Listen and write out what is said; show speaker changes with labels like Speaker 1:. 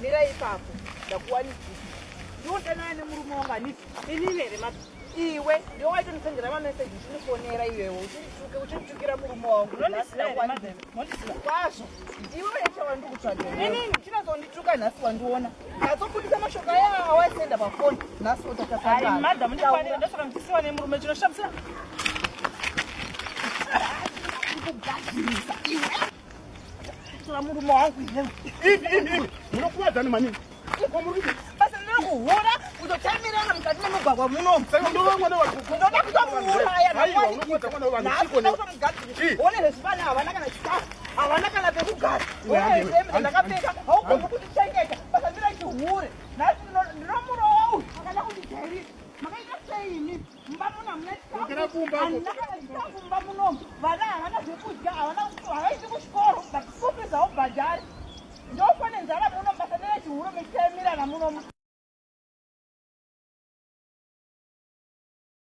Speaker 1: mira ipapo ndakuwanisisa ndiotanane murume wanganisi inini here iwe ndio waitonisendera mameseji uchinifonera iwewo uchinitukira murume wangu kwazvo ndiwe wechawa ndikutsvaga inini chinazondituka nhasi wandiona atsobudisa mashoko aya waisenda pafoni nhasi otatasaamadamndosaka mtisiwa nemurume chinoshamisa kugadzirisa iwe tora murume wangu iwe
Speaker 2: munokuwadzani maningi
Speaker 1: basa ndinokuhura kutotamirana mukati memugwagwa muno ndoda kutomuuraya one zvesvana havana kana chikafu havana kana pekugara oneembe ndakapfeka haugoni kutichengeta basa ndirachihure nhasi ndinomurou akada kundijairisa makaita seini mumba muno hamuna chikafuhandina kana chikafu mumba munomu vana havana zvekudya havaisi kuchikoro but school fees haubhadhari ndofane nzara muno basa ndirachihure mechitaimirana munomu